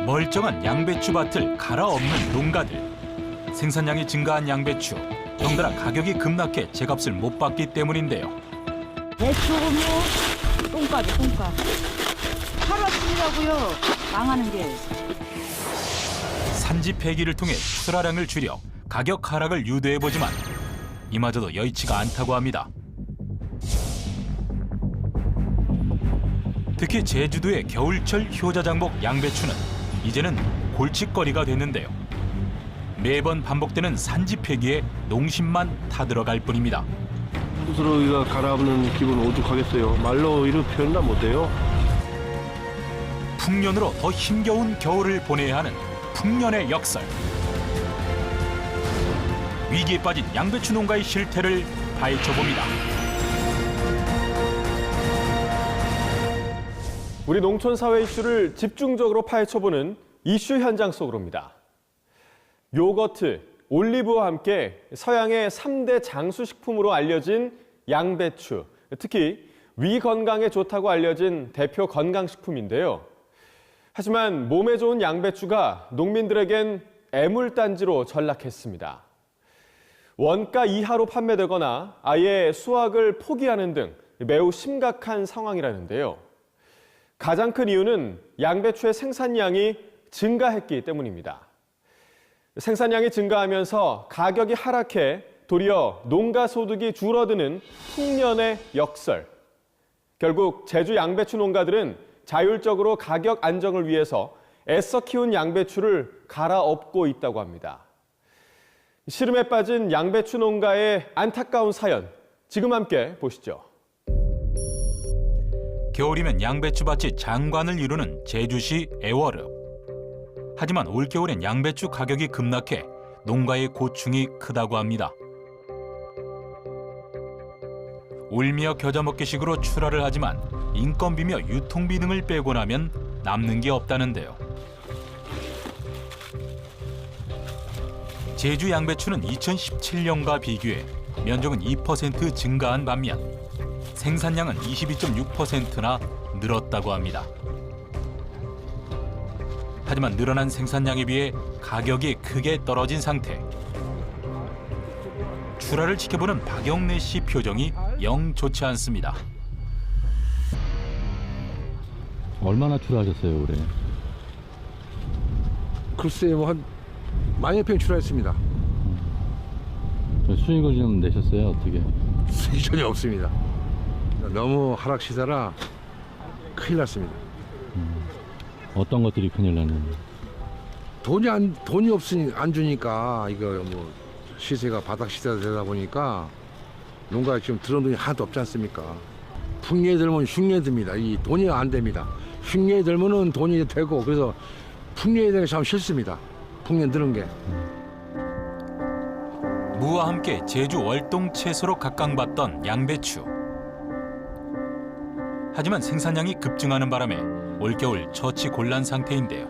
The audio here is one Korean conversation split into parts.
멀쩡한 양배추 밭을 갈아엎는 농가들. 생산량이 증가한 양배추, 덩달아 가격이 급락해 제값을 못 받기 때문인데요. 배추고 똥값이 똥값. 하루 아침이라고요. 망하는 게. 산지 폐기를 통해 출하량을 줄여 가격 하락을 유도해보지만 이마저도 여의치가 않다고 합니다. 특히 제주도의 겨울철 효자장목 양배추는 이제는 골칫거리가 됐는데요. 매번 반복되는 산지 폐기에 농심만 타들어갈 뿐입니다. 스스로 우리가 갈아엎는 기분 오죽하겠어요. 말로 이런 표현도 못해요. 풍년으로 더 힘겨운 겨울을 보내야 하는 풍년의 역설. 위기에 빠진 양배추 농가의 실태를 파헤쳐봅니다. 우리 농촌 사회 이슈를 집중적으로 파헤쳐보는 이슈 현장 속으로입니다. 요거트, 올리브와 함께 서양의 3대 장수식품으로 알려진 양배추, 특히 위 건강에 좋다고 알려진 대표 건강식품인데요. 하지만 몸에 좋은 양배추가 농민들에겐 애물단지로 전락했습니다. 원가 이하로 판매되거나 아예 수확을 포기하는 등 매우 심각한 상황이라는데요. 가장 큰 이유는 양배추의 생산량이 증가했기 때문입니다. 생산량이 증가하면서 가격이 하락해 도리어 농가 소득이 줄어드는 풍년의 역설. 결국 제주 양배추 농가들은 자율적으로 가격 안정을 위해서 애써 키운 양배추를 갈아엎고 있다고 합니다. 시름에 빠진 양배추 농가의 안타까운 사연, 지금 함께 보시죠. 겨울이면 양배추밭이 장관을 이루는 제주시 애월읍. 하지만 올겨울엔 양배추 가격이 급락해 농가의 고충이 크다고 합니다. 울며 겨자 먹기식으로 출하를 하지만 인건비며 유통비 등을 빼고 나면 남는 게 없다는데요. 제주 양배추는 2017년과 비교해 면적은 2% 증가한 반면 생산량은 22.6%나 늘었다고 합니다. 하지만 늘어난 생산량에 비해 가격이 크게 떨어진 상태. 출하를 지켜보는 박영래 씨 표정이 영 좋지 않습니다. 얼마나 출하하셨어요, 올해? 글쎄요, 한 만여 평 출하했습니다. 수익을 좀 내셨어요, 어떻게? 수익이 전혀 없습니다. 너무 하락 시세라 큰일 났습니다. 어떤 것들이 큰일 났는지. 돈이 없으니 안 주니까 이거 뭐 시세가 바닥 시세가 되다 보니까 농가에 지금 들어온 돈이 하나도 없지 않습니까? 풍년이 들면 흉년이 듭니다. 이 돈이 안 됩니다. 흉년이 들면은 돈이 되고 그래서 풍년이 되는 게 참 싫습니다. 풍년 드는 게. 무와 함께 제주 월동 채소로 각광받던 양배추. 하지만 생산량이 급증하는 바람에 올겨울 처치 곤란 상태인데요.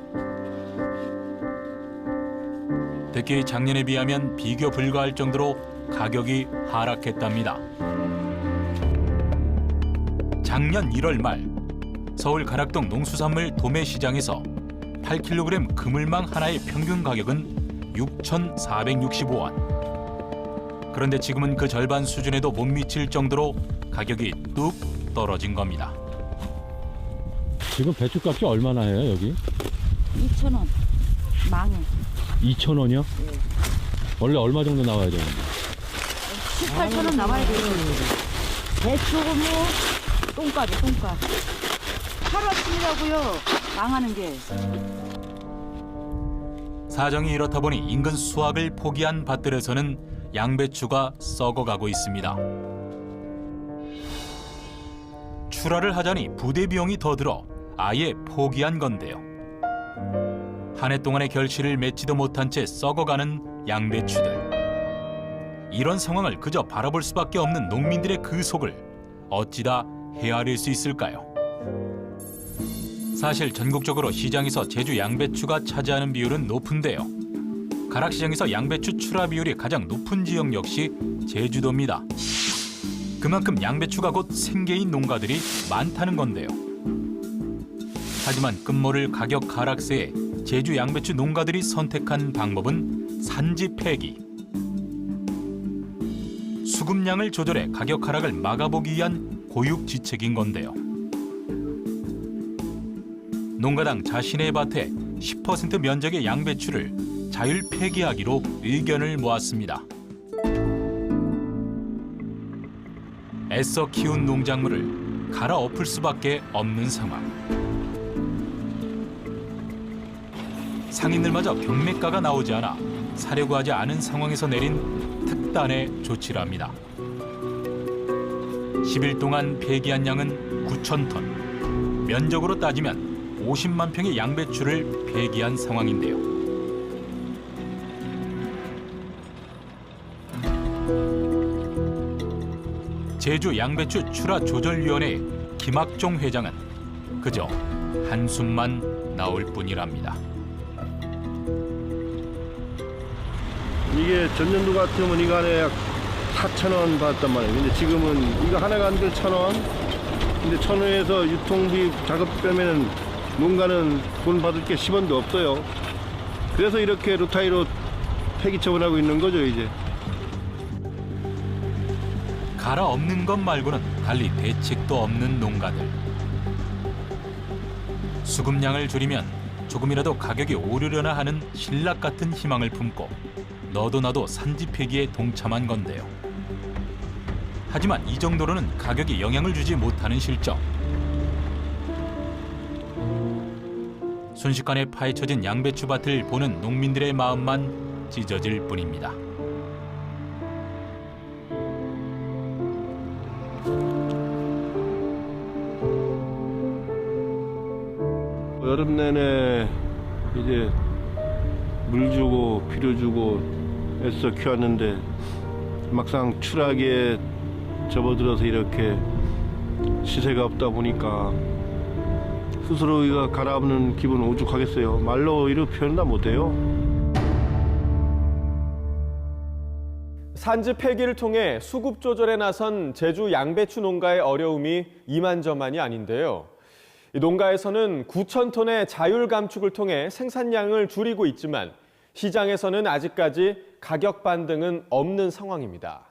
특히 작년에 비하면 비교 불가할 정도로 가격이 하락했답니다. 작년 1월 말 서울 가락동 농수산물 도매시장에서 8kg 그물망 하나의 평균 가격은 6,465원. 그런데 지금은 그 절반 수준에도 못 미칠 정도로 가격이 뚝 떨어진 겁니다. 지금 배추값이 얼마나 해요, 여기? 2,000원. 망해. 2,000원이요? 네. 원래 얼마 정도 나와야 되는데? 18,000원 나와야 돼요. 배추고 똥값이 똥값. 하루 아침이라고요. 망하는 게. 사정이 이렇다 보니 인근 수확을 포기한 밭들에서는 양배추가 썩어가고 있습니다. 출하를 하자니 부대 비용이 더 들어 아예 포기한 건데요. 한 해 동안의 결실을 맺지도 못한 채 썩어가는 양배추들. 이런 상황을 그저 바라볼 수밖에 없는 농민들의 그 속을 어찌다 헤아릴 수 있을까요? 사실 전국적으로 시장에서 제주 양배추가 차지하는 비율은 높은데요. 가락시장에서 양배추 출하 비율이 가장 높은 지역 역시 제주도입니다. 그만큼 양배추가 곧 생계인 농가들이 많다는 건데요. 하지만 끝모를 가격 하락세에 제주 양배추 농가들이 선택한 방법은 산지 폐기. 수급량을 조절해 가격 하락을 막아보기 위한 고육지책인 건데요. 농가당 자신의 밭에 10% 면적의 양배추를 자율 폐기하기로 의견을 모았습니다. 애써 키운 농작물을 갈아엎을 수밖에 없는 상황. 상인들마저 경매가가 나오지 않아 사려고 하지 않은 상황에서 내린 특단의 조치랍니다. 10일 동안 폐기한 양은 9,000톤. 면적으로 따지면 50만 평의 양배추를 폐기한 상황인데요. 제주 양배추 출하조절위원회 김학종 회장은 그저 한숨만 나올 뿐이랍니다. 이게 전년도 같으면 이거 하나에 약 4,000원 받았단 말이에요. 근데 지금은 이거 하나가 한 개 1,000원. 근데 1,000원에서 유통비 작업 빼면 농가는 돈 받을 게 10원도 없어요. 그래서 이렇게 루타이로 폐기 처분하고 있는 거죠, 이제. 갈아엎는 것 말고는 달리 대책도 없는 농가들. 수급량을 줄이면 조금이라도 가격이 오르려나 하는 신락 같은 희망을 품고 너도 나도 산지 폐기에 동참한 건데요. 하지만 이 정도로는 가격에 영향을 주지 못하는 실정. 순식간에 파헤쳐진 양배추밭을 보는 농민들의 마음만 찢어질 뿐입니다. 여름 내내 이제 물 주고 비료 주고 애써 키웠는데 막상 추락에 접어들어서 이렇게 시세가 없다 보니까 스스로 이거 갈아엎는 기분 오죽하겠어요. 말로 이렇게 표현 다 못해요. 산지 폐기를 통해 수급 조절에 나선 제주 양배추 농가의 어려움이 이만저만이 아닌데요. 농가에서는 9,000톤의 자율 감축을 통해 생산량을 줄이고 있지만 시장에서는 아직까지 가격 반등은 없는 상황입니다.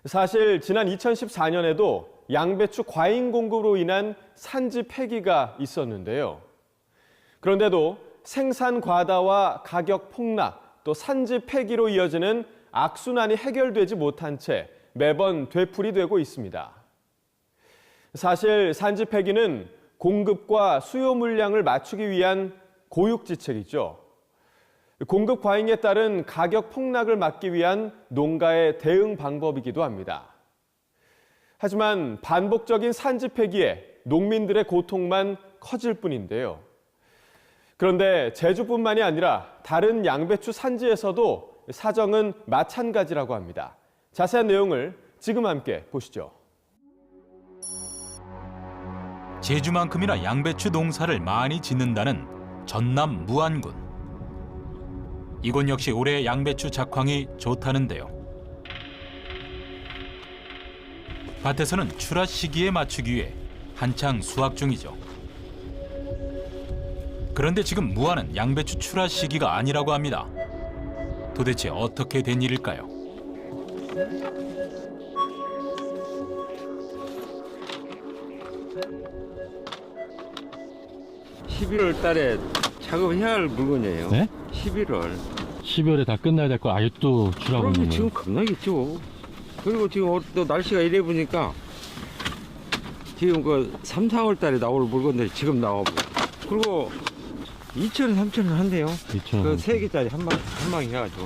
사실 지난 2014년에도 양배추 과잉 공급으로 인한 산지 폐기가 있었는데요. 그런데도 생산 과다와 가격 폭락, 또 산지 폐기로 이어지는 악순환이 해결되지 못한 채 매번 되풀이되고 있습니다. 사실 산지 폐기는 공급과 수요 물량을 맞추기 위한 고육지책이죠. 공급 과잉에 따른 가격 폭락을 막기 위한 농가의 대응 방법이기도 합니다. 하지만 반복적인 산지 폐기에 농민들의 고통만 커질 뿐인데요. 그런데 제주뿐만이 아니라 다른 양배추 산지에서도 사정은 마찬가지라고 합니다. 자세한 내용을 지금 함께 보시죠. 제주만큼이나 양배추 농사를 많이 짓는다는 전남 무안군. 이곳 역시 올해 양배추 작황이 좋다는데요. 밭에서는 출하 시기에 맞추기 위해 한창 수확 중이죠. 그런데 지금 무안은 양배추 출하 시기가 아니라고 합니다. 도대체 어떻게 된 일일까요? (11월) 달에 작업해야 할 물건이에요. 네? 11월. 12월에 다 끝나야 될 거 아직도 출하고 있는 그러면 지금 거예요? 겁나겠죠. 그리고 지금 또 날씨가 이래 보니까 지금 그 3, 4월 달에 나올 물건들이 지금 나오고, 그리고 2,000원, 3,000원 한대요. 2,000원. 그 3개짜리 한 방 해가지고.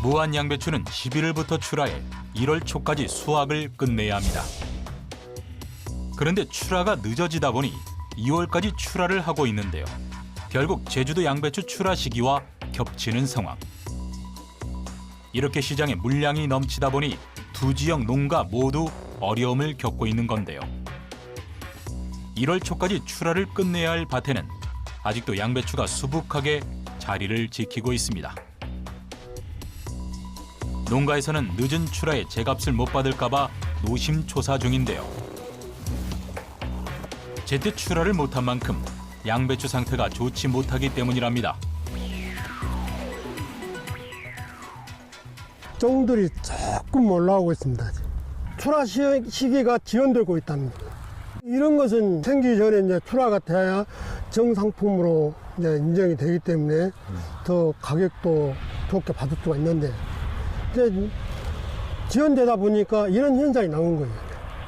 무안 양배추는 11월부터 출하해 1월 초까지 수확을 끝내야 합니다. 그런데 출하가 늦어지다 보니 2월까지 출하를 하고 있는데요. 결국 제주도 양배추 출하 시기와 겹치는 상황. 이렇게 시장에 물량이 넘치다 보니 두 지역 농가 모두 어려움을 겪고 있는 건데요. 1월 초까지 출하를 끝내야 할 밭에는 아직도 양배추가 수북하게 자리를 지키고 있습니다. 농가에서는 늦은 출하에 제값을 못 받을까 봐 노심초사 중인데요. 제때 출하를 못한 만큼 양배추 상태가 좋지 못하기 때문이랍니다. 종들이 조금 올라오고 있습니다. 출하 시기가 지연되고 있다는 거예요. 이런 것은 생기기 전에 이제 출하가 돼야 정상품으로 이제 인정이 되기 때문에 더 가격도 좋게 받을 수가 있는데 이제 지연되다 보니까 이런 현상이 나온 거예요.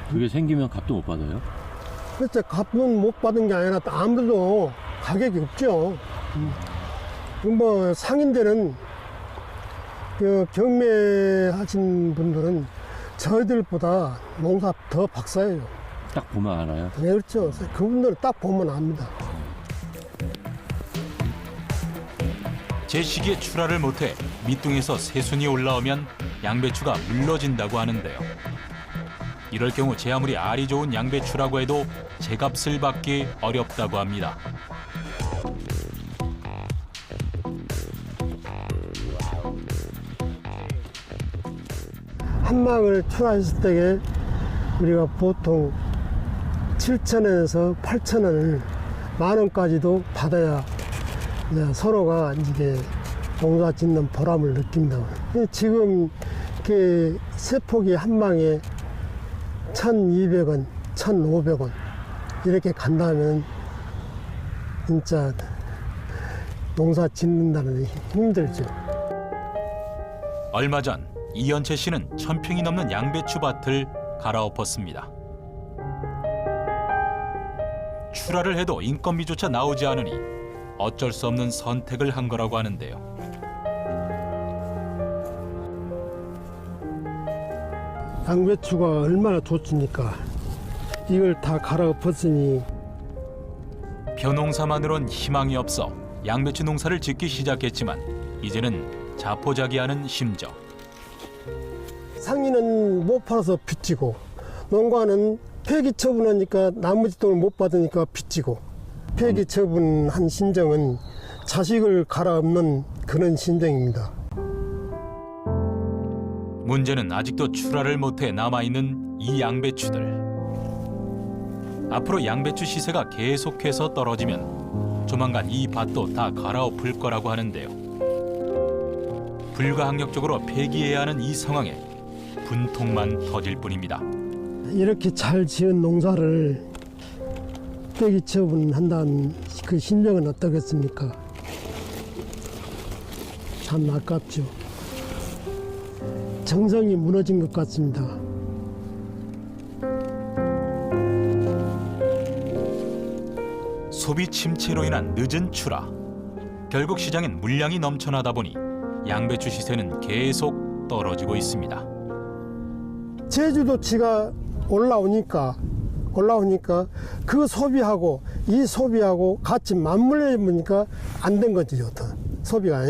그게 생기면 값도 못 받아요? 그래서 값은 못 받은 게 아니라 아무래도 가격이 없죠. 뭐 상인들은 그 경매하신 분들은 저희들보다 농사 더 박사예요. 딱 보면 알아요? 네, 그렇죠. 그분들은 딱 보면 압니다. 제 시기에 출하를 못해 밑둥에서 새순이 올라오면 양배추가 물러진다고 하는데요. 이럴 경우 제 아무리 알이 좋은 양배추라고 해도 제값을 받기 어렵다고 합니다. 한 망을 출하했을 때에 우리가 보통 7,000원에서 8,000원을 10,000원까지도 받아야 이제 서로가 이제 농사 짓는 보람을 느낀다. 지금 이렇게 세 포기 한 망에 1,200원, 1,500원 이렇게 간다면 진짜 농사 짓는다는 게 힘들죠. 얼마 전 이연채 씨는 1,000평이 넘는 양배추 밭을 갈아엎었습니다. 출하를 해도 인건비조차 나오지 않으니 어쩔 수 없는 선택을 한 거라고 하는데요. 양배추가 얼마나 좋습니까? 이걸 다 갈아엎었으니 벼농사만으론 희망이 없어 양배추 농사를 짓기 시작했지만 이제는 자포자기하는 심정. 상인은 못 팔아서 빚지고 농가는 폐기 처분하니까 나머지 돈을 못 받으니까 빚지고 폐기 처분한 심정은 자식을 갈아엎는 그런 심정입니다. 문제는 아직도 출하를 못해 남아있는 이 양배추들. 앞으로 양배추 시세가 계속해서 떨어지면 조만간 이 밭도 다 갈아엎을 거라고 하는데요. 불가항력적으로 폐기해야 하는 이 상황에 분통만 터질 뿐입니다. 이렇게 잘 지은 농사를 폐기 처분한다는 그 심정은 어떻겠습니까? 참 아깝죠. 정성이 무너진 것 같습니다. 소비 침체로 인한 늦은 출하. 결국 시장엔 물량이 넘쳐나다 보니 양배추 시세는 계속 떨어지고 있습니다. 제주도치가 올라오니까 그 소비하고 이 소비하고 같이 맞물려 보니까 안 된 거죠, 소비가.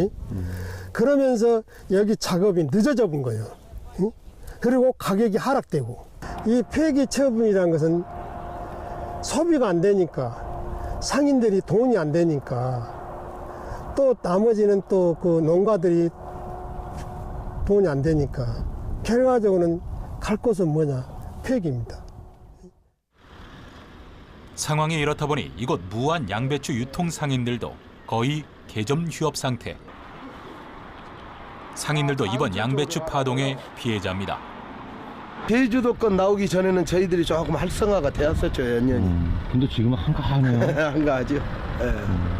그러면서 여기 작업이 늦어져 본 거예요. 그리고 가격이 하락되고 이 폐기 처분이라는 것은 소비가 안 되니까 상인들이 돈이 안 되니까 또 나머지는 또 그 농가들이 돈이 안 되니까 결과적으로는 갈 곳은 뭐냐? 폐기입니다. 상황이 이렇다 보니 이곳 무안 양배추 유통 상인들도 거의 개점 휴업 상태. 상인들도 이번 양배추 파동의 피해자입니다. 제주도권 나오기 전에는 저희들이 조금 활성화가 되었었죠, 연년이. 근데 지금은 한가하네요. 한가하죠. 예,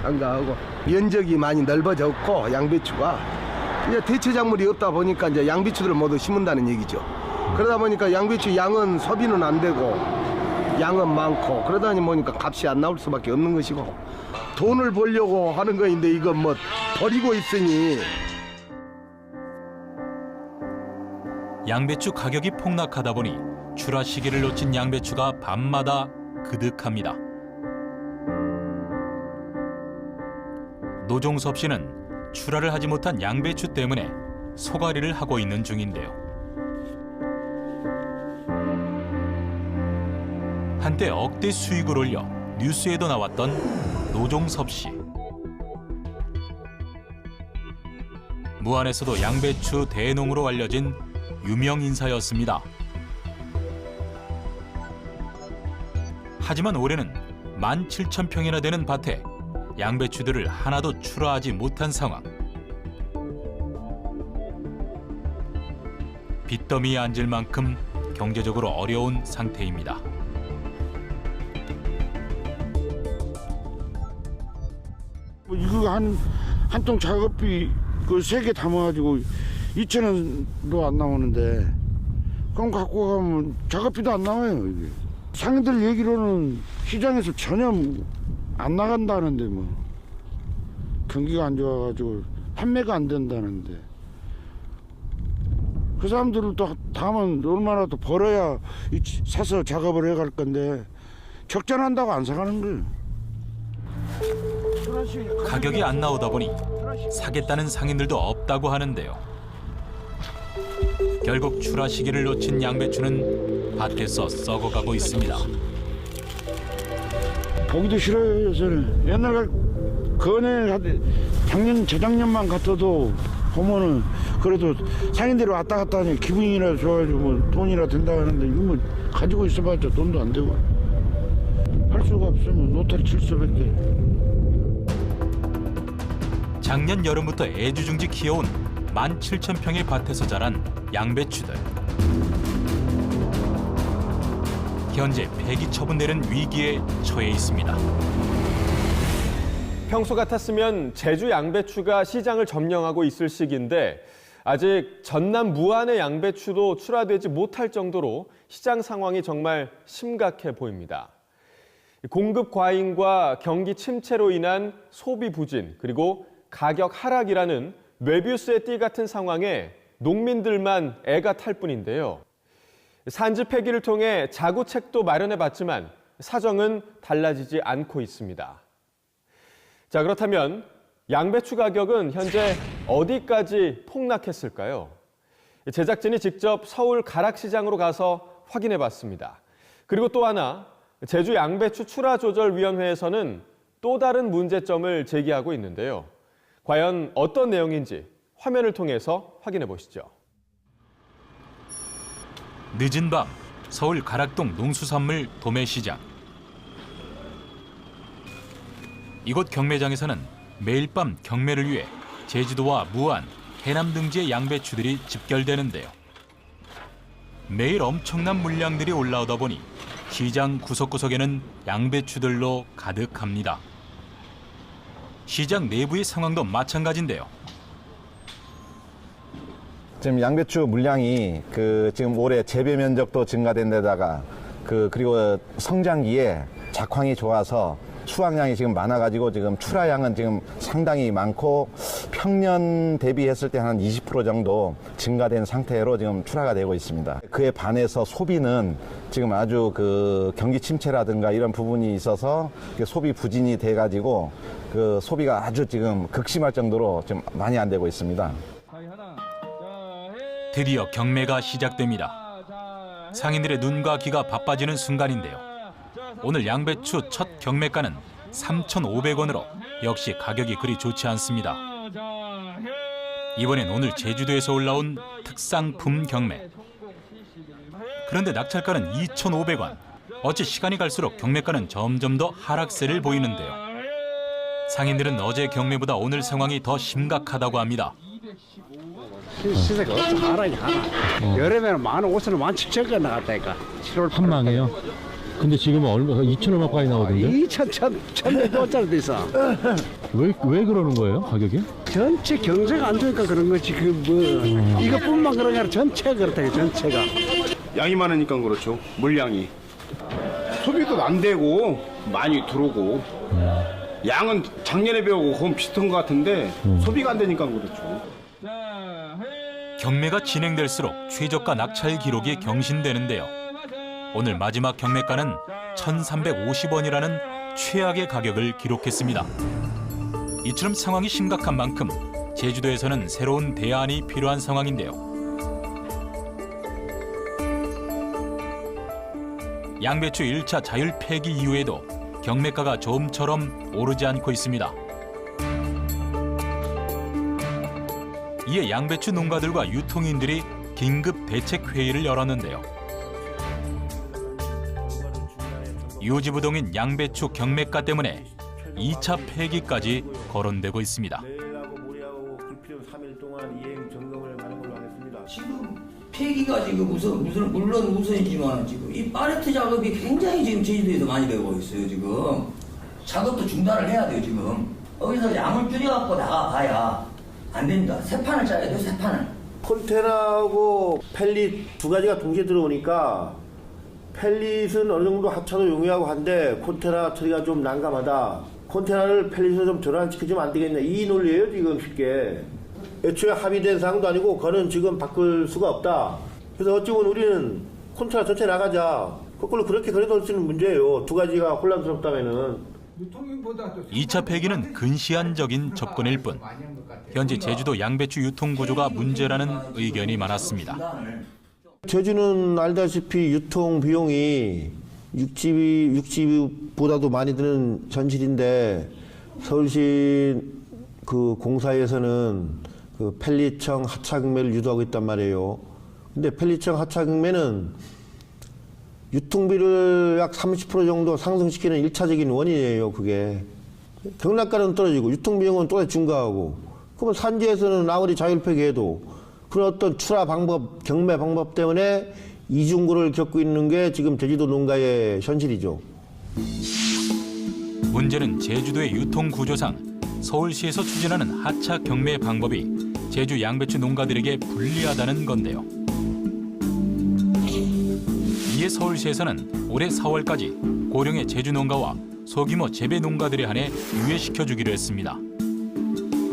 한가하고 면적이 많이 넓어졌고 양배추가 이제 대체 작물이 없다 보니까 이제 양배추들을 모두 심은다는 얘기죠. 그러다 보니까 양배추 양은 소비는 안 되고 양은 많고 그러다 보니까 값이 안 나올 수밖에 없는 것이고 돈을 벌려고 하는 거인데 이거 뭐 버리고 있으니. 양배추 가격이 폭락하다 보니 출하 시기를 놓친 양배추가 밤마다 그득합니다. 노종섭 씨는 출하를 하지 못한 양배추 때문에 소가리를 하고 있는 중인데요. 한때 억대 수익을 올려 뉴스에도 나왔던 노종섭 씨. 무안에서도 양배추 대농으로 알려진 유명 인사였습니다. 하지만 올해는 17,000평이나 되는 밭에 양배추들을 하나도 출하하지 못한 상황. 빚더미에 앉을 만큼 경제적으로 어려운 상태입니다. 이거 한 통 작업비 그 3개 담아가지고 2,000원도 안 나오는데 그럼 갖고 가면 작업비도 안 나와요. 이게 상인들 얘기로는 시장에서 전혀 안 나간다는데 뭐 경기가 안 좋아가지고 판매가 안 된다는데 그 사람들은 또 다음은 얼마나 더 벌어야 사서 작업을 해갈 건데 적자난다고 안 사가는 거예요. 가격이 안 나오다 보니 사겠다는 상인들도 없다고 하는데요. 결국 출하 시기를 놓친 양배추는 밭에서 썩어가고 있습니다. 보기도 싫어요 요새는. 옛날 작년 재작년만 같아도 보면은 그래도 상인들이 왔다 갔다 하니 기분이라도 좋아가지고 뭐 돈이라 된다 하는데 이거 뭐 가지고 있어봤자 돈도 안 되고 할 수가 없으면 노타리 칠 수밖에. 작년 여름부터 애주중지 키워온 17,000평의 밭에서 자란 양배추들. 현재 폐기 처분되는 위기에 처해 있습니다. 평소 같았으면 제주 양배추가 시장을 점령하고 있을 시기인데 아직 전남 무안의 양배추도 출하되지 못할 정도로 시장 상황이 정말 심각해 보입니다. 공급 과잉과 경기 침체로 인한 소비 부진 그리고 가격 하락이라는 메비우스의 띠 같은 상황에 농민들만 애가 탈 뿐인데요. 산지 폐기를 통해 자구책도 마련해봤지만 사정은 달라지지 않고 있습니다. 자, 그렇다면 양배추 가격은 현재 어디까지 폭락했을까요? 제작진이 직접 서울 가락시장으로 가서 확인해봤습니다. 그리고 또 하나, 제주 양배추 출하조절위원회에서는 또 다른 문제점을 제기하고 있는데요. 과연 어떤 내용인지 화면을 통해서 확인해 보시죠. 늦은 밤 서울 가락동 농수산물 도매시장. 이곳 경매장에서는 매일 밤 경매를 위해 제주도와 무안, 해남 등지의 양배추들이 집결되는데요. 매일 엄청난 물량들이 올라오다 보니 시장 구석구석에는 양배추들로 가득합니다. 시장 내부의 상황도 마찬가지인데요. 지금 양배추 물량이 지금 올해 재배 면적도 증가된 데다가 그리고 성장기에 작황이 좋아서 수확량이 지금 많아가지고 지금 출하량은 지금 상당히 많고 평년 대비했을 때 한 20% 정도 증가된 상태로 지금 출하가 되고 있습니다. 그에 반해서 소비는 지금 아주 경기 침체라든가 이런 부분이 있어서 소비 부진이 돼가지고 소비가 아주 지금 극심할 정도로 지금 많이 안 되고 있습니다. 드디어 경매가 시작됩니다. 상인들의 눈과 귀가 바빠지는 순간인데요. 오늘 양배추 첫 경매가는 3,500원으로 역시 가격이 그리 좋지 않습니다. 이번엔 오늘 제주도에서 올라온 특상품 경매. 그런데 낙찰가는 2,500원. 어찌 시간이 갈수록 경매가는 점점 더 하락세를 보이는데요. 상인들은 어제 경매보다 오늘 상황이 더 심각하다고 합니다. 시세가 어쩜 하락이 하나. 여름에는 15,000원, 17,000원 나갔다니까. 7월 한 망해요? 근데 지금은 얼마? 2,000원 가까이 나오던데? 2,100원짜리도 있어. 왜 그러는 거예요, 가격이? 전체 경제가 안 좋으니까 그런 거지. 이것뿐만 그런 게 아니라 전체가 그렇다, 전체가. 양이 많으니까 그렇죠. 물량이. 소비도 안 되고 많이 들어오고 양은 작년에 비하고 거의 비슷한 것 같은데 소비가 안 되니까 그렇죠. 경매가 진행될수록 최저가 낙찰 기록이 경신되는데요. 오늘 마지막 경매가는 1,350원이라는 최악의 가격을 기록했습니다. 이처럼 상황이 심각한 만큼 제주도에서는 새로운 대안이 필요한 상황인데요. 양배추 1차 자율 폐기 이후에도 경매가가 좀처럼 오르지 않고 있습니다. 이에 양배추 농가들과 유통인들이 긴급 대책 회의를 열었는데요. 요지부동인 양배추 경매가 때문에 2차 폐기까지 거론되고 있습니다. 내일하고 모레하고 불필요 3일 동안 이행 점검을 하는 걸로 하겠습니다. 지금 폐기가 지금 물론 우선이지만 지금 이 팔레트 작업이 굉장히 지금 제주도에서 많이 되고 있어요. 지금 작업도 중단을 해야 돼요. 지금 여기서 양을 줄여갖고 나가봐야 안 됩니다. 세 판을 짜야 돼요. 세 판을. 콘테나하고 펠릿 두 가지가 동시에 들어오니까 펠릿은 어느 정도 하차도 용이하고 한데 콘테나 처리가 좀 난감하다. 콘테나를 펠릿으로 좀 전환시켜주면 안 되겠냐. 이 논리예요 지금 쉽게. 애초에 합의된 사항도 아니고 그거는 지금 바꿀 수가 없다. 그래서 어찌 보면 우리는 콘테나 전체 나가자. 거꾸로 그렇게 그려놓을 수 있는 문제예요. 두 가지가 혼란스럽다면은. 2차 폐기는 근시안적인 접근일 뿐 현재 제주도 양배추 유통 구조가 문제라는 의견이 많았습니다. 제주는 알다시피 유통 비용이 육지보다도 많이 드는 현실인데 서울시 그 공사에서는 그 펠리청 하차 경매를 유도하고 있단 말이에요. 근데 펠리청 하차 경매는 유통비를 약 30% 정도 상승시키는 1차적인 원인이에요, 그게. 경락가는 떨어지고 유통비용은 또다시 증가하고 그러면 산지에서는 아무리 자율폐기해도 그런 어떤 출하 방법, 경매 방법 때문에 이중고를 겪고 있는 게 지금 제주도 농가의 현실이죠. 문제는 제주도의 유통 구조상 서울시에서 추진하는 하차 경매 방법이 제주 양배추 농가들에게 불리하다는 건데요. 이에 서울시에서는 올해 4월까지 고령의 제주 농가와 소규모 재배 농가들에 한해 유예시켜주기로 했습니다.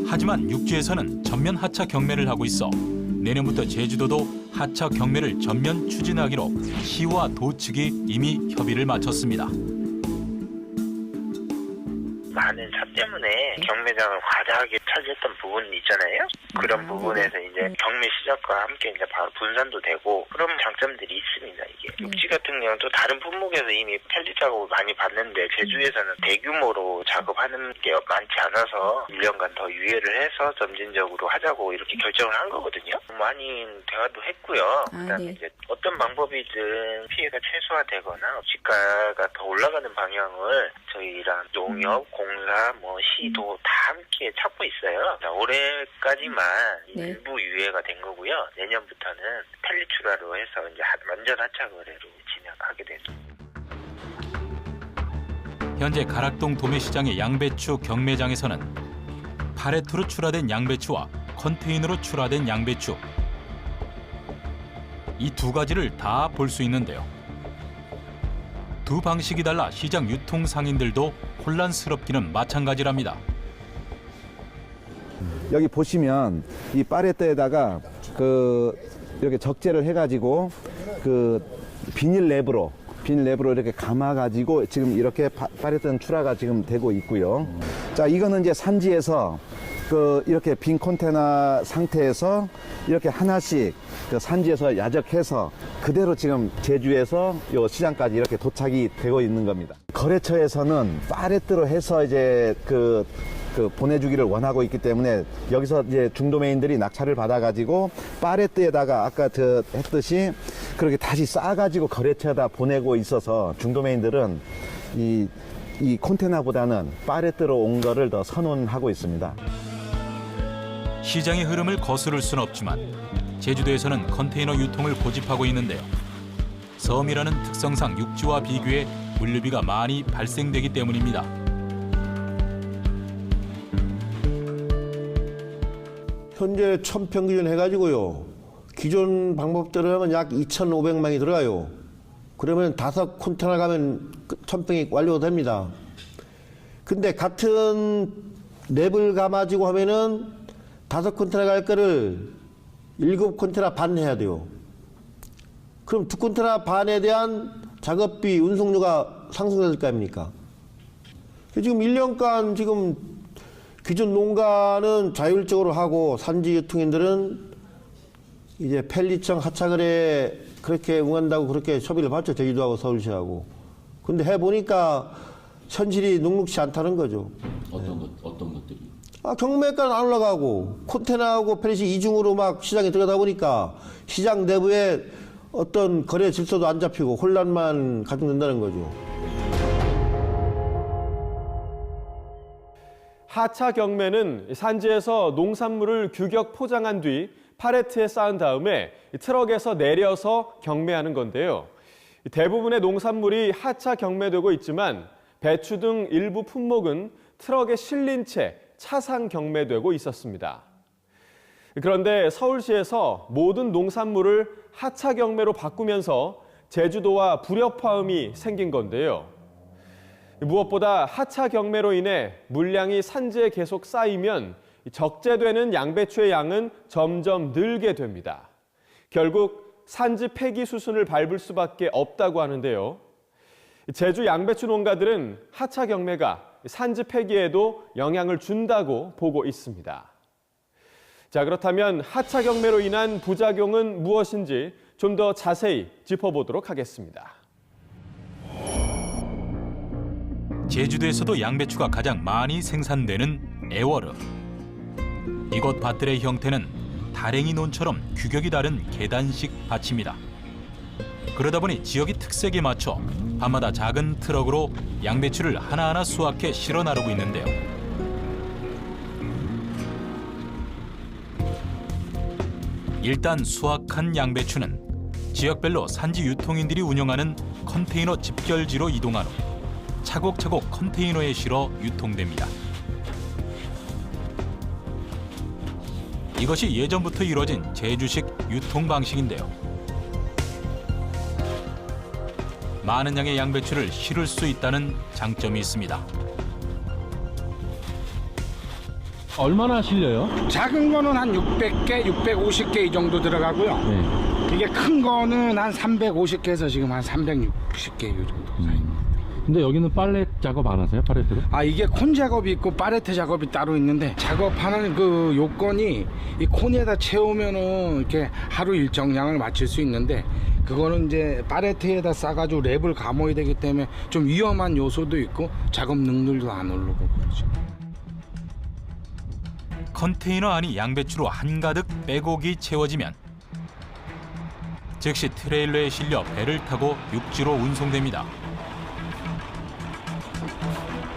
하지만 육지에서는 전면 하차 경매를 하고 있어 내년부터 제주도도 하차 경매를 전면 추진하기로 시와 도 측이 이미 협의를 마쳤습니다. 많은 차 때문에 경매장을 과다하게 차지했던 부분이 있잖아요. 그런 부분에서 이제 경매 시작과 함께 이제 바로 분산도 되고 그런 장점들이 있습니다. 이게 육지 같은 경우는 또 다른 품목에서 이미 펠릿 작업을 많이 받는데 제주에서는 대규모로 작업하는 게 많지 않아서 1년간 더 유예를 해서 점진적으로 하자고 이렇게 결정을 한 거거든요. 많이 대화도 했고요. 그다음에 이제 어떤 방법이든 피해가 최소화되거나 집가가 더 올라가는 방향을 저희랑 농협, 공사, 시도 다 함께 찾고 있어요. 올해까지만 일부 유예가 된 거고요. 내년부터는 펠릿 출하로 해서 이제 완전 하차 거래로 진행하게 됐습니다. 현재 가락동 도매시장의 양배추 경매장에서는 팔레트로 출하된 양배추와 컨테이너로 출하된 양배추 이 두 가지를 다 볼 수 있는데요. 두 방식이 달라 시장 유통 상인들도 혼란스럽기는 마찬가지랍니다. 여기 보시면 이 팔레트에다가 이렇게 적재를 해가지고 비닐 랩으로 이렇게 감아가지고 지금 이렇게 팔레트는 출하가 지금 되고 있고요. 자, 이거는 이제 산지에서 이렇게 빈 컨테이너 상태에서 이렇게 하나씩 산지에서 야적해서 그대로 지금 제주에서 요 시장까지 이렇게 도착이 되고 있는 겁니다. 거래처에서는 팔레트로 해서 이제 보내주기를 원하고 있기 때문에 여기서 이제 중도매인들이 낙찰을 받아가지고 팔레트에다가 아까 했듯이 그렇게 다시 싸가지고 거래처에다 보내고 있어서 중도매인들은 이 컨테이너보다는 팔레트로 온 거를 더 선호하고 있습니다. 시장의 흐름을 거스를 수는 없지만 제주도에서는 컨테이너 유통을 고집하고 있는데요. 섬이라는 특성상 육지와 비교해 물류비가 많이 발생되기 때문입니다. 현재 천평기준 해가지고요. 기존 방법대로 하면 약 2,500만이 들어가요. 그러면 5컨테이너 가면 천평이 완료됩니다. 근데 같은 랩을 감아지고 하면은 5컨테이너 갈 거를 7컨테이너 반 해야 돼요. 그럼 2컨테이너 반에 대한 작업비, 운송료가 상승될 거 아닙니까? 지금 1년간 지금 기존 농가는 자율적으로 하고 산지 유통인들은 이제 펠리청 하차거래 그렇게 응한다고 그렇게 협의를 받죠. 제주도하고 서울시하고. 근데 해보니까 현실이 녹록지 않다는 거죠. 어떤 것들이? 경매가는 안 올라가고 콘테나하고 펠릿이 이중으로 막 시장에 들어가다 보니까 시장 내부에 어떤 거래 질서도 안 잡히고 혼란만 가중된다는 거죠. 하차 경매는 산지에서 농산물을 규격 포장한 뒤 팔레트에 쌓은 다음에 트럭에서 내려서 경매하는 건데요. 대부분의 농산물이 하차 경매되고 있지만 배추 등 일부 품목은 트럭에 실린 채 차상 경매되고 있었습니다. 그런데 서울시에서 모든 농산물을 하차 경매로 바꾸면서 제주도와 불협화음이 생긴 건데요. 무엇보다 하차 경매로 인해 물량이 산지에 계속 쌓이면 적재되는 양배추의 양은 점점 늘게 됩니다. 결국 산지 폐기 수순을 밟을 수밖에 없다고 하는데요. 제주 양배추 농가들은 하차 경매가 산지 폐기에도 영향을 준다고 보고 있습니다. 자, 그렇다면 하차 경매로 인한 부작용은 무엇인지 좀 더 자세히 짚어보도록 하겠습니다. 제주도에서도 양배추가 가장 많이 생산되는 애월읍. 이곳 밭들의 형태는 다랭이 논처럼 규격이 다른 계단식 밭입니다. 그러다 보니 지역의 특색에 맞춰 밤마다 작은 트럭으로 양배추를 하나하나 수확해 실어 나르고 있는데요. 일단 수확한 양배추는 지역별로 산지 유통인들이 운영하는 컨테이너 집결지로 이동한 후 차곡차곡 컨테이너에 실어 유통됩니다. 이것이 예전부터 이루어진 제주식 유통 방식인데요. 많은 양의 양배추를 실을 수 있다는 장점이 있습니다. 얼마나 실려요? 작은 거는 한 600개, 650개 이 정도 들어가고요. 네. 이게 큰 거는 한 350개에서 지금 한 360개 이 정도 사이입니다. 근데 여기는 팔렛 작업 안 하세요? 팔렛으로? 이게 콘 작업이 있고 팔레트 작업이 따로 있는데 작업하는 그 요건이 이 콘에다 채우면은 이렇게 하루 일정량을 맞출 수 있는데 그거는 이제 팔레트에다 싸가지고 랩을 감아야 되기 때문에 좀 위험한 요소도 있고 작업 능률도 안 오르고 그러죠. 컨테이너 안이 양배추로 한가득 빼곡이 채워지면 즉시 트레일러에 실려 배를 타고 육지로 운송됩니다.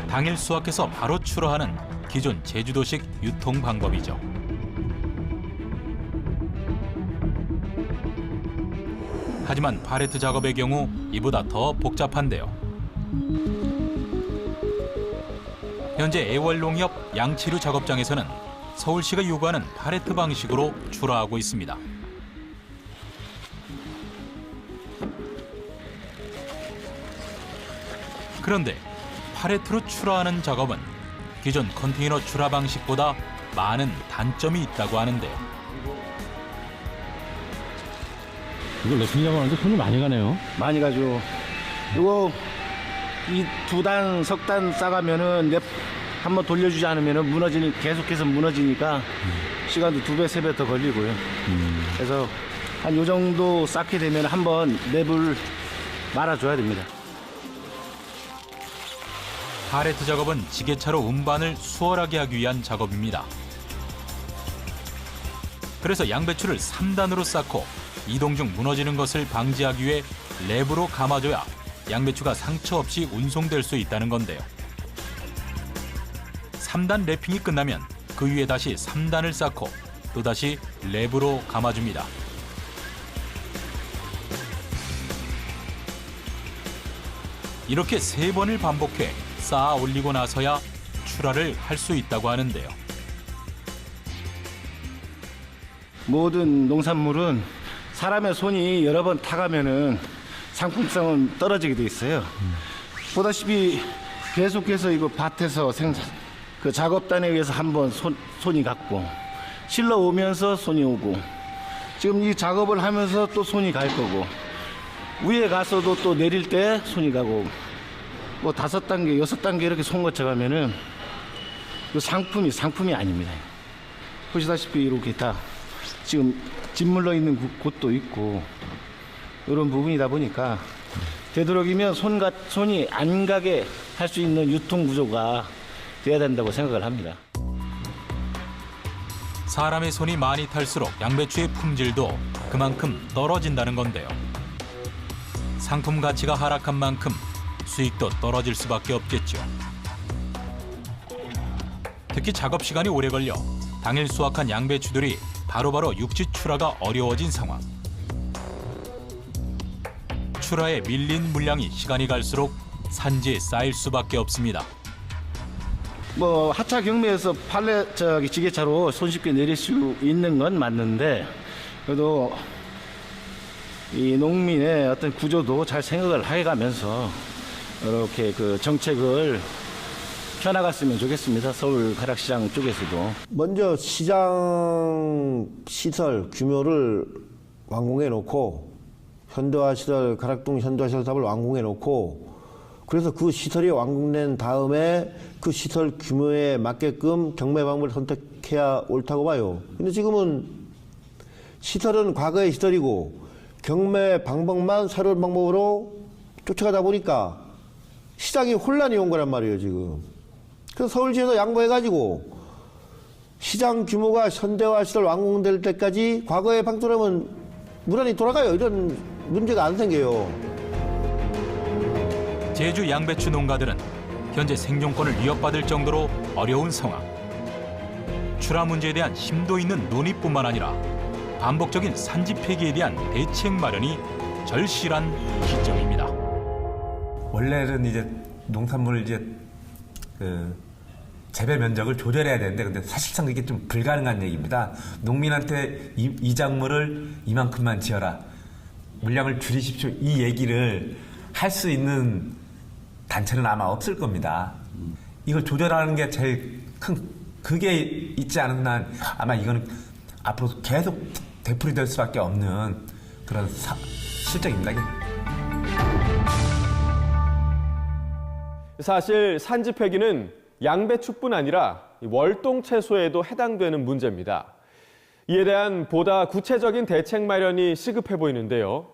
당일 수확해서 바로 출하하는 기존 제주도식 유통 방법이죠. 하지만 팔레트 작업의 경우 이보다 더 복잡한데요. 현재 애월농협 양치류 작업장에서는 서울시가 요구하는 팔레트 방식으로 출하하고 있습니다. 그런데 팔레트로 출하하는 작업은 기존 컨테이너 출하 방식보다 많은 단점이 있다고 하는데요. 이거 랩핑 작업하는데 손이 많이 가네요. 많이 가죠. 이거 이 2단, 석단 싸가면은 한번 돌려주지 않으면은 계속해서 무너지니까 시간도 2배, 3배 더 걸리고요. 그래서 한 요 정도 쌓게 되면 한번 랩을 말아줘야 됩니다. 팔레트 작업은 지게차로 운반을 수월하게 하기 위한 작업입니다. 그래서 양배추를 3단으로 쌓고 이동 중 무너지는 것을 방지하기 위해 랩으로 감아줘야 양배추가 상처 없이 운송될 수 있다는 건데요. 3단 랩핑이 끝나면 그 위에 다시 3단을 쌓고 또다시 랩으로 감아줍니다. 이렇게 3번을 반복해 쌓아 올리고 나서야 출하를 할 수 있다고 하는데요. 모든 농산물은 사람의 손이 여러 번 타가면은 상품성은 떨어지게 돼 있어요. 보다시피 계속해서 이거 밭에서 그 작업단에 의해서 한번 손이 갔고 실러 오면서 손이 오고 지금 이 작업을 하면서 또 손이 갈 거고 위에 가서도 또 내릴 때 손이 가고 뭐 5단계, 6단계 이렇게 손 거쳐가면은 그 상품이 아닙니다. 보시다시피 이렇게 다 지금 짓물러 있는 곳도 있고 이런 부분이다 보니까 되도록이면 손이 안 가게 할 수 있는 유통 구조가 돼야 된다고 생각을 합니다. 사람의 손이 많이 탈수록 양배추의 품질도 그만큼 떨어진다는 건데요. 상품 가치가 하락한 만큼 수익도 떨어질 수밖에 없겠죠. 특히 작업 시간이 오래 걸려 당일 수확한 양배추들이 바로바로 육지 출하가 어려워진 상황. 출하에 밀린 물량이 시간이 갈수록 산지에 쌓일 수밖에 없습니다. 뭐 하차 경매에서 지게차로 손쉽게 내릴 수 있는 건 맞는데 그래도 이 농민의 어떤 구조도 잘 생각을 해가면서 이렇게 그 정책을 펴나갔으면 좋겠습니다. 서울 가락시장 쪽에서도. 먼저 시장 시설 규모를 완공해 놓고 현대화 시설, 가락동 현대화 시설 사업을 완공해 놓고 그래서 그 시설이 완공된 다음에 그 시설 규모에 맞게끔 경매 방법을 선택해야 옳다고 봐요. 근데 지금은 시설은 과거의 시설이고 경매 방법만 새로운 방법으로 쫓아가다 보니까 시장이 혼란이 온 거란 말이에요, 지금. 그래서 서울시에서 양보해가지고 시장 규모가 현대화 시설 완공될 때까지 과거의 방처럼은 무난히 돌아가요. 이런 문제가 안 생겨요. 제주 양배추 농가들은 현재 생존권을 위협받을 정도로 어려운 상황. 출하 문제에 대한 심도 있는 논의뿐만 아니라 반복적인 산지 폐기에 대한 대책 마련이 절실한 시점입니다. 원래는 이제 농산물을 이제 재배 면적을 조절해야 되는데 근데 사실상 이게 좀 불가능한 얘기입니다. 농민한테 이 작물을 이만큼만 지어라, 물량을 줄이십시오, 이 얘기를 할 수 있는 단체는 아마 없을 겁니다. 이걸 조절하는 게 제일 큰 그게 있지 않은 한 아마 이거는 앞으로 계속 되풀이될 수밖에 없는 그런 실정입니다. 사실 산지 폐기는 양배추뿐 아니라 월동 채소에도 해당되는 문제입니다. 이에 대한 보다 구체적인 대책 마련이 시급해 보이는데요.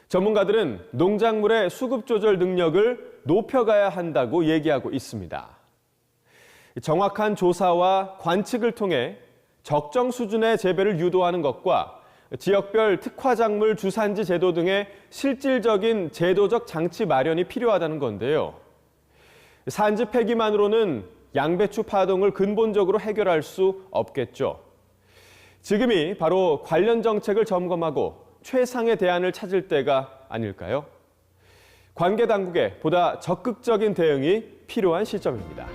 전문가들은 농작물의 수급 조절 능력을 높여가야 한다고 얘기하고 있습니다. 정확한 조사와 관측을 통해 적정 수준의 재배를 유도하는 것과 지역별 특화작물 주산지 제도 등의 실질적인 제도적 장치 마련이 필요하다는 건데요. 산지 폐기만으로는 양배추 파동을 근본적으로 해결할 수 없겠죠. 지금이 바로 관련 정책을 점검하고 최상의 대안을 찾을 때가 아닐까요? 관계 당국의 보다 적극적인 대응이 필요한 시점입니다.